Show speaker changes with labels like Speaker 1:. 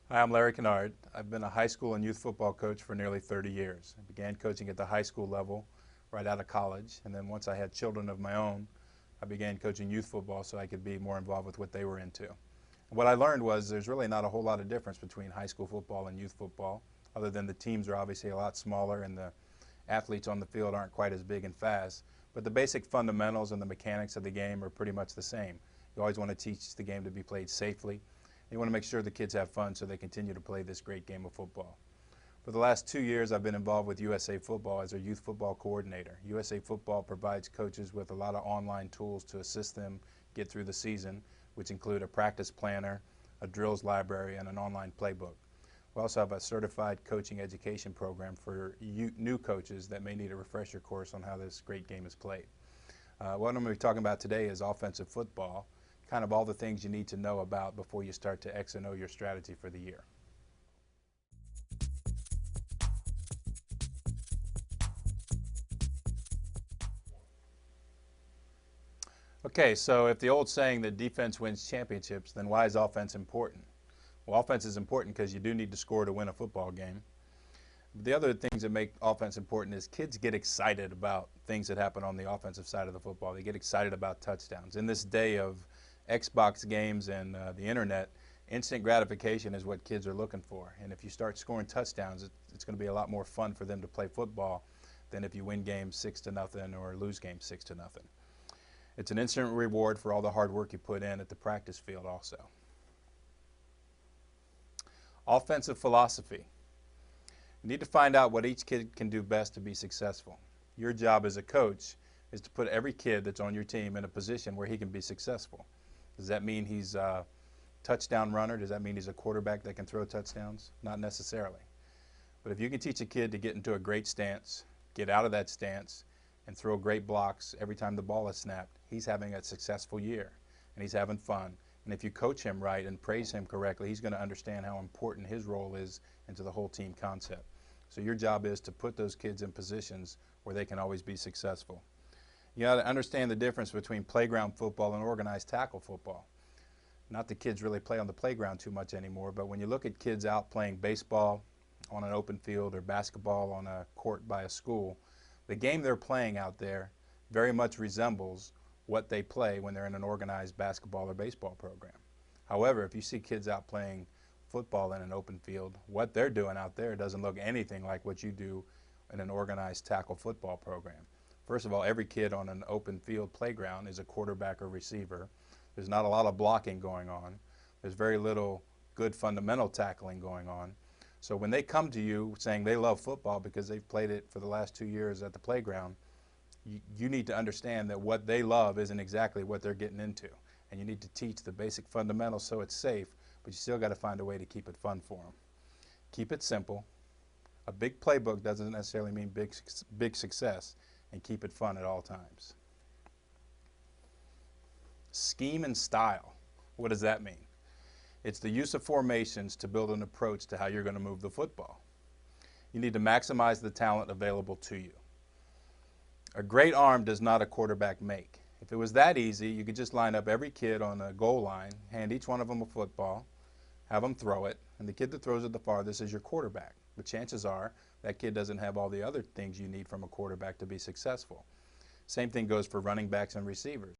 Speaker 1: Hi, I'm Larry Canard. I've been a high school and youth football coach for nearly 30 years. I began coaching at the high school level right out of college, and then once I had children of my own, I began coaching youth football so I could be more involved with what they were into. And what I learned was there's really not a whole lot of difference between high school football and youth football, other than the teams are obviously a lot smaller and the athletes on the field aren't quite as big and fast, but the basic fundamentals and the mechanics of the game are pretty much the same. You always want to teach the game to be played safely. You want to make sure the kids have fun so they continue to play this great game of football. For the last 2 years, I've been involved with USA Football as their youth football coordinator. USA Football provides coaches with a lot of online tools to assist them get through the season, which include a practice planner, a drills library, and an online playbook. We also have a certified coaching education program for new coaches that may need a refresher course on how this great game is played. What I'm going to be talking about today is offensive football, kind of all the things you need to know about before you start to X and O your strategy for the year. Okay, so if the old saying that defense wins championships, then why is offense important? Well, offense is important because you do need to score to win a football game. The other things that make offense important is kids get excited about things that happen on the offensive side of the football. They get excited about touchdowns. In this day of Xbox games and the internet, instant gratification is what kids are looking for. And if you start scoring touchdowns, it's going to be a lot more fun for them to play football than if you win games 6-0 or lose games 6-0. It's an instant reward for all the hard work you put in at the practice field also. Offensive philosophy. You need to find out what each kid can do best to be successful. Your job as a coach is to put every kid that's on your team in a position where he can be successful. Does that mean he's a touchdown runner? Does that mean he's a quarterback that can throw touchdowns? Not necessarily. But if you can teach a kid to get into a great stance, get out of that stance, and throw great blocks every time the ball is snapped, he's having a successful year and he's having fun. And if you coach him right and praise him correctly, he's going to understand how important his role is into the whole team concept. So your job is to put those kids in positions where they can always be successful. You got to understand the difference between playground football and organized tackle football. Not that kids really play on the playground too much anymore, but when you look at kids out playing baseball on an open field or basketball on a court by a school, the game they're playing out there very much resembles what they play when they're in an organized basketball or baseball program. However, if you see kids out playing football in an open field, what they're doing out there doesn't look anything like what you do in an organized tackle football program. First of all, every kid on an open field playground is a quarterback or receiver. There's not a lot of blocking going on. There's very little good fundamental tackling going on. So when they come to you saying they love football because they've played it for the last 2 years at the playground, you need to understand that what they love isn't exactly what they're getting into. And you need to teach the basic fundamentals so it's safe, but you still got to find a way to keep it fun for them. Keep it simple. A big playbook doesn't necessarily mean big success, and keep it fun at all times. Scheme and style. What does that mean? It's the use of formations to build an approach to how you're going to move the football. You need to maximize the talent available to you. A great arm does not a quarterback make. If it was that easy, you could just line up every kid on a goal line, hand each one of them a football, have them throw it, and the kid that throws it the farthest is your quarterback. But chances are that kid doesn't have all the other things you need from a quarterback to be successful. Same thing goes for running backs and receivers.